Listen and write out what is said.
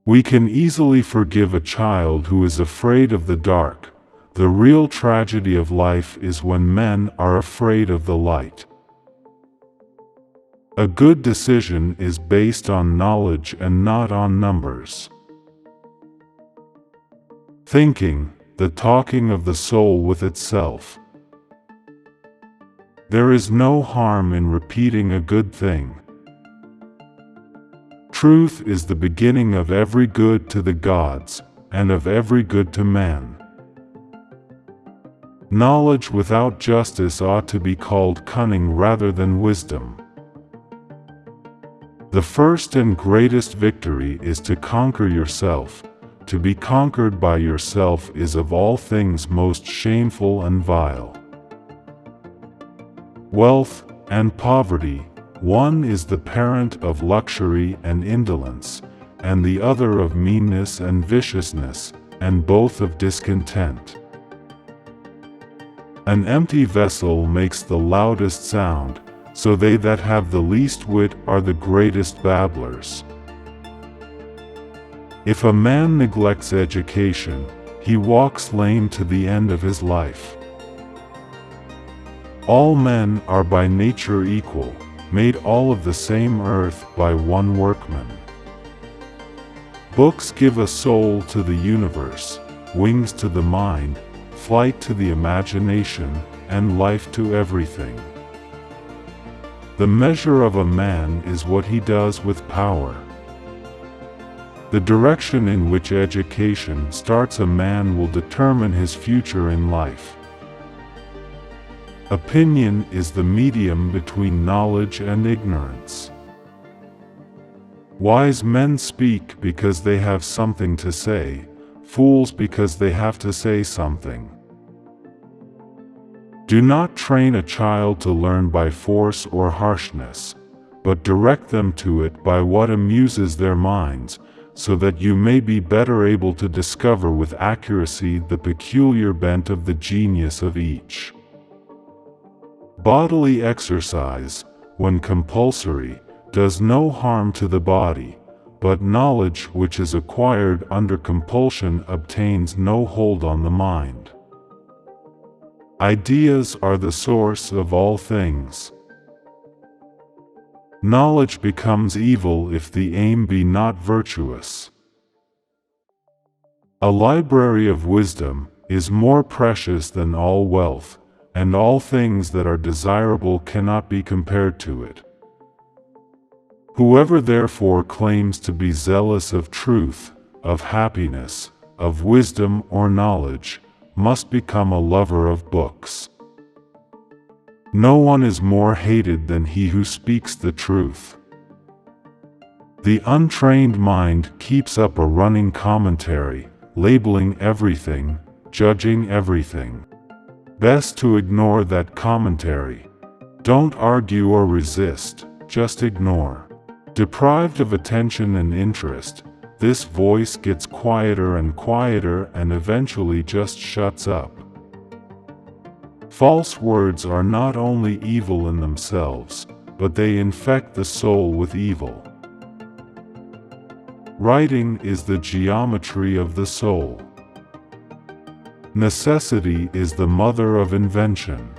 We can easily forgive a child who is afraid of the dark. The real tragedy of life is when men are afraid of the light. A good decision is based on knowledge and not on numbers. Thinking, the talking of the soul with itself. There is no harm in repeating a good thing. Truth is the beginning of every good to the gods, and of every good to man. Knowledge without justice ought to be called cunning rather than wisdom. The first and greatest victory is to conquer yourself. To be conquered by yourself is of all things most shameful and vile. Wealth and poverty, one is the parent of luxury and indolence, and the other of meanness and viciousness, and both of discontent. An empty vessel makes the loudest sound, so they that have the least wit are the greatest babblers. If a man neglects education, he walks lame to the end of his life. All men are by nature equal, made all of the same earth by one workman. Books give a soul to the universe, wings to the mind, flight to the imagination, and life to everything. The measure of a man is what he does with power. The direction in which education starts a man will determine his future in life. Opinion is the medium between knowledge and ignorance. Wise men speak because they have something to say, fools because they have to say something. Do not train a child to learn by force or harshness, but direct them to it by what amuses their minds, so that you may be better able to discover with accuracy the peculiar bent of the genius of each. Bodily exercise, when compulsory, does no harm to the body, but knowledge which is acquired under compulsion obtains no hold on the mind. Ideas are the source of all things. Knowledge becomes evil if the aim be not virtuous. A library of wisdom is more precious than all wealth, and all things that are desirable cannot be compared to it. Whoever therefore claims to be zealous of truth, of happiness, of wisdom or knowledge, must become a lover of books. No one is more hated than he who speaks the truth. The untrained mind keeps up a running commentary, labeling everything, judging everything. Best to ignore that commentary. Don't argue or resist, just ignore. Deprived of attention and interest, this voice gets quieter and eventually just shuts up. False words are not only evil in themselves, but they infect the soul with evil. Writing is the geometry of the soul. Necessity is the mother of invention.